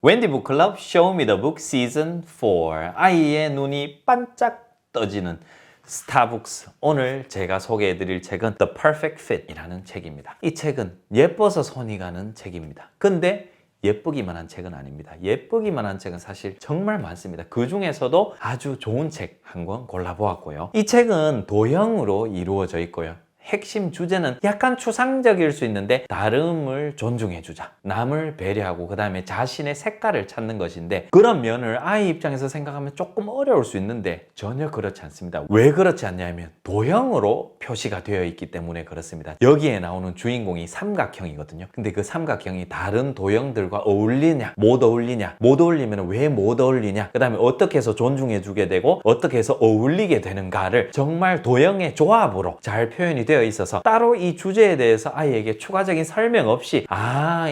웬디 북클럽 Show Me the Book Season 4 아이의 눈이 반짝 떠지는 스타북스. 오늘 제가 소개해드릴 책은 The Perfect Fit 이라는 책입니다. 이 책은 예뻐서 손이 가는 책입니다. 근데 예쁘기만 한 책은 아닙니다. 예쁘기만 한 책은 사실 정말 많습니다. 그 중에서도 아주 좋은 책 한 권 골라보았고요. 이 책은 도형으로 이루어져 있고요. 핵심 주제는 약간 추상적일 수 있는데 다름을 존중해주자, 남을 배려하고 그 다음에 자신의 색깔을 찾는 것인데, 그런 면을 아이 입장에서 생각하면 조금 어려울 수 있는데 전혀 그렇지 않습니다. 왜 그렇지 않냐면 도형으로 표시가 되어 있기 때문에 그렇습니다. 여기에 나오는 주인공이 삼각형이거든요. 근데 그 삼각형이 다른 도형들과 어울리냐 못 어울리냐, 못 어울리면 왜 못 어울리냐, 그 다음에 어떻게 해서 존중해주게 되고 어떻게 해서 어울리게 되는가를 정말 도형의 조합으로 잘 표현이 되어 있어서 따로 이 주제에 대해서 아이에게 추가적인 설명 없이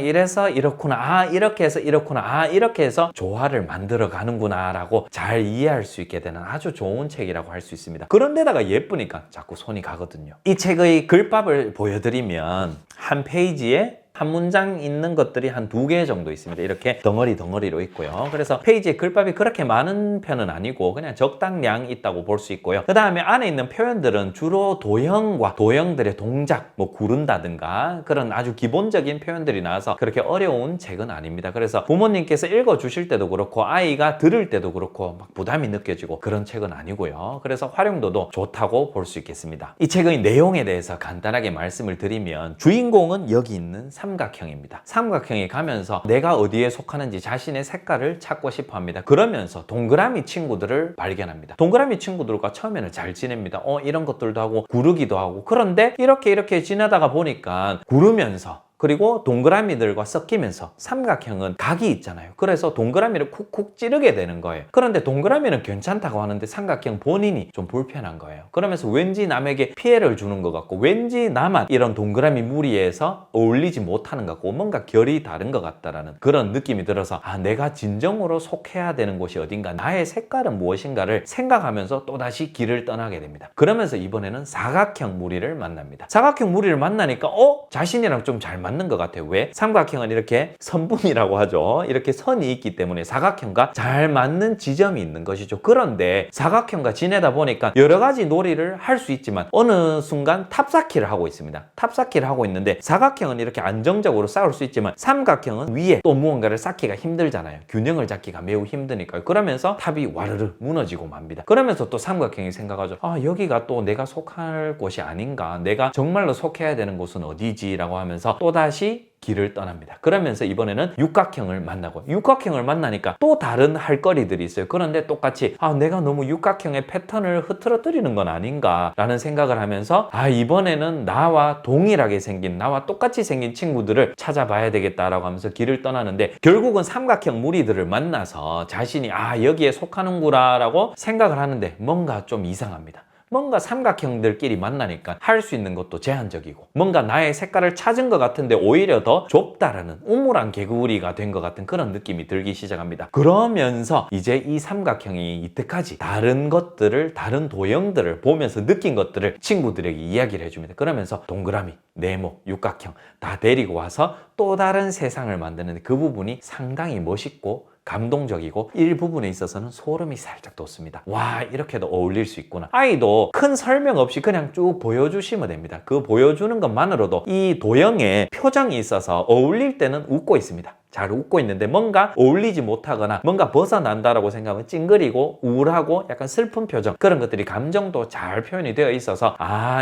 이래서 이렇구나, 이렇게 해서 이렇구나, 이렇게 해서 조화를 만들어 가는구나 라고 잘 이해할 수 있게 되는 아주 좋은 책이라고 할 수 있습니다. 그런데다가 예쁘니까 자꾸 손이 가거든요. 이 책의 글밥을 보여드리면 한 페이지에 한 문장 있는 것들이 한 2개 정도 있습니다. 이렇게 덩어리로 있고요. 그래서 페이지에 글밥이 그렇게 많은 편은 아니고 그냥 적당량 있다고 볼 수 있고요. 그 다음에 안에 있는 표현들은 주로 도형과 도형들의 동작, 뭐 구른다든가 그런 아주 기본적인 표현들이 나와서 그렇게 어려운 책은 아닙니다. 그래서 부모님께서 읽어주실 때도 그렇고 아이가 들을 때도 그렇고 막 부담이 느껴지고 그런 책은 아니고요. 그래서 활용도도 좋다고 볼 수 있겠습니다. 이 책의 내용에 대해서 간단하게 말씀을 드리면, 주인공은 여기 있는 삼각형입니다. 삼각형에 가면서 내가 어디에 속하는지 자신의 색깔을 찾고 싶어 합니다. 그러면서 동그라미 친구들을 발견합니다. 동그라미 친구들과 처음에는 잘 지냅니다. 이런 것들도 하고 구르기도 하고, 그런데 이렇게 지내다가 보니까 구르면서 그리고 동그라미들과 섞이면서 삼각형은 각이 있잖아요. 그래서 동그라미를 쿡쿡 찌르게 되는 거예요. 그런데 동그라미는 괜찮다고 하는데 삼각형 본인이 좀 불편한 거예요. 그러면서 왠지 남에게 피해를 주는 것 같고, 왠지 나만 이런 동그라미 무리에서 어울리지 못하는 것 같고, 뭔가 결이 다른 것 같다라는 그런 느낌이 들어서 내가 진정으로 속해야 되는 곳이 어딘가, 나의 색깔은 무엇인가를 생각하면서 또다시 길을 떠나게 됩니다. 그러면서 이번에는 사각형 무리를 만납니다. 사각형 무리를 만나니까 자신이랑 좀 잘 맞는 것 같아요. 왜? 삼각형은 이렇게 선분이라고 하죠. 이렇게 선이 있기 때문에 사각형과 잘 맞는 지점이 있는 것이죠. 그런데 사각형과 지내다 보니까 여러 가지 놀이를 할 수 있지만 어느 순간 탑쌓기를 하고 있습니다. 탑쌓기를 하고 있는데 사각형은 이렇게 안정적으로 쌓을 수 있지만 삼각형은 위에 또 무언가를 쌓기가 힘들잖아요. 균형을 잡기가 매우 힘드니까요. 그러면서 탑이 와르르 무너지고 맙니다. 그러면서 또 삼각형이 생각하죠. 여기가 또 내가 속할 곳이 아닌가, 내가 정말로 속해야 되는 곳은 어디지? 라고 하면서 또다시 길을 떠납니다. 그러면서 이번에는 육각형을 만나고, 육각형을 만나니까 또 다른 할 거리들이 있어요. 그런데 똑같이 내가 너무 육각형의 패턴을 흐트러뜨리는 건 아닌가 라는 생각을 하면서 이번에는 나와 동일하게 생긴, 나와 똑같이 생긴 친구들을 찾아봐야 되겠다라고 하면서 길을 떠나는데, 결국은 삼각형 무리들을 만나서 자신이 여기에 속하는구나 라고 생각을 하는데 뭔가 좀 이상합니다. 뭔가 삼각형들끼리 만나니까 할 수 있는 것도 제한적이고, 뭔가 나의 색깔을 찾은 것 같은데 오히려 더 좁다라는 우물안 개구리가 된 것 같은 그런 느낌이 들기 시작합니다. 그러면서 이제 이 삼각형이 이때까지 다른 것들을, 다른 도형들을 보면서 느낀 것들을 친구들에게 이야기를 해줍니다. 그러면서 동그라미, 네모, 육각형 다 데리고 와서 또 다른 세상을 만드는데, 그 부분이 상당히 멋있고 감동적이고 일부분에 있어서는 소름이 살짝 돋습니다. 와, 이렇게도 어울릴 수 있구나. 아이도 큰 설명 없이 그냥 쭉 보여주시면 됩니다. 그 보여주는 것만으로도 이 도형에 표정이 있어서 어울릴 때는 웃고 있습니다. 잘 웃고 있는데 뭔가 어울리지 못하거나 뭔가 벗어난다라고 생각하면 찡그리고 우울하고 약간 슬픈 표정, 그런 것들이 감정도 잘 표현이 되어 있어서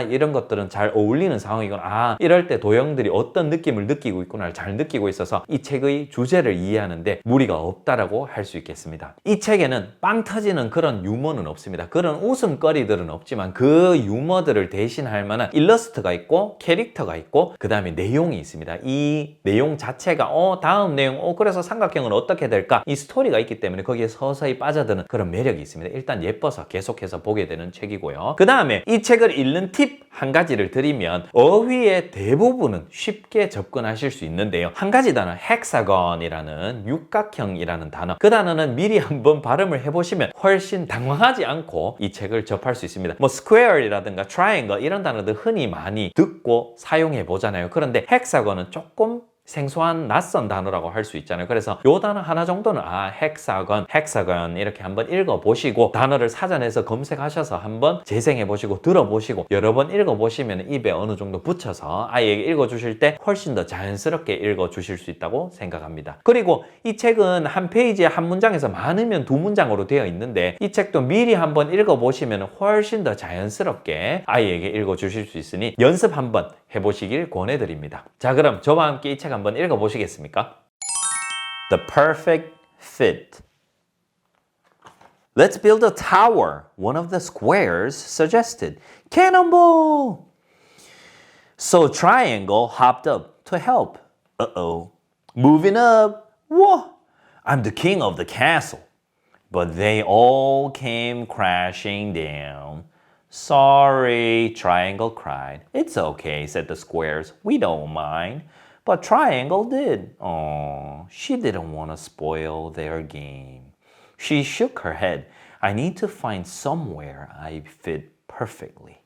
이런 것들은 잘 어울리는 상황이구나, 이럴 때 도형들이 어떤 느낌을 느끼고 있구나를 잘 느끼고 있어서 이 책의 주제를 이해하는데 무리가 없다라고 할 수 있겠습니다. 이 책에는 빵 터지는 그런 유머는 없습니다. 그런 웃음거리들은 없지만 그 유머들을 대신할 만한 일러스트가 있고 캐릭터가 있고 그 다음에 내용이 있습니다. 이 내용 자체가 다음 내용, 그래서 삼각형은 어떻게 될까? 이 스토리가 있기 때문에 거기에 서서히 빠져드는 그런 매력이 있습니다. 일단 예뻐서 계속해서 보게 되는 책이고요. 그 다음에 이 책을 읽는 팁 한 가지를 드리면, 어휘의 대부분은 쉽게 접근하실 수 있는데요. 한 가지 단어, 헥사건이라는 육각형이라는 단어, 그 단어는 미리 한번 발음을 해보시면 훨씬 당황하지 않고 이 책을 접할 수 있습니다. 뭐 스퀘어이라든가 트라이앵글 이런 단어들 흔히 많이 듣고 사용해 보잖아요. 그런데 헥사건은 조금 생소한 낯선 단어라고 할 수 있잖아요. 그래서 요 단어 하나 정도는 헥사건 이렇게 한번 읽어보시고 단어를 사전에서 검색하셔서 한번 재생해보시고 들어보시고 여러 번 읽어보시면 입에 어느 정도 붙여서 아이에게 읽어주실 때 훨씬 더 자연스럽게 읽어주실 수 있다고 생각합니다. 그리고 이 책은 한 페이지에 한 문장에서 많으면 두 문장으로 되어 있는데 이 책도 미리 한번 읽어보시면 훨씬 더 자연스럽게 아이에게 읽어주실 수 있으니 연습 한번 해보시길 권해드립니다. 자, 그럼 저와 함께 이 책 한번 읽어보시겠습니까? The Perfect Fit. Let's build a tower, one of the squares suggested. Cannonball! So Triangle hopped up to help. Uh-oh. Moving up. Whoa! I'm the king of the castle. But they all came crashing down. Sorry, Triangle cried. It's okay, said the squares. We don't mind. But Triangle did. Oh, she didn't want to spoil their game. She shook her head. I need to find somewhere I fit perfectly.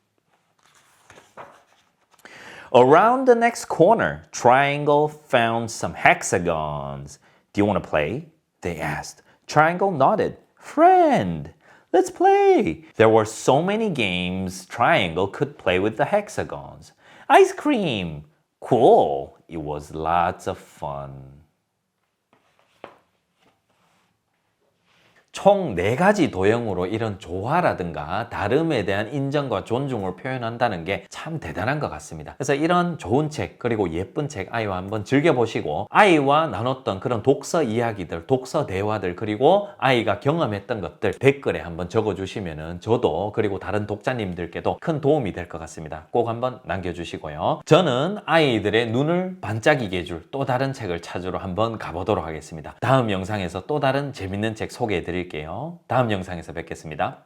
Around the next corner, Triangle found some hexagons. Do you want to play? They asked. Triangle nodded. Friend, let's play. There were so many games Triangle could play with the hexagons. Ice cream. Cool. It was lots of fun. 총 4가지 도형으로 이런 조화라든가 다름에 대한 인정과 존중을 표현한다는 게 참 대단한 것 같습니다. 그래서 이런 좋은 책 그리고 예쁜 책 아이와 한번 즐겨보시고 아이와 나눴던 그런 독서 이야기들, 독서 대화들 그리고 아이가 경험했던 것들 댓글에 한번 적어주시면은 저도 그리고 다른 독자님들께도 큰 도움이 될 것 같습니다. 꼭 한번 남겨주시고요. 저는 아이들의 눈을 반짝이게 해줄 또 다른 책을 찾으러 한번 가보도록 하겠습니다. 다음 영상에서 또 다른 재밌는 책 소개해드릴게요. 다음 영상에서 뵙겠습니다.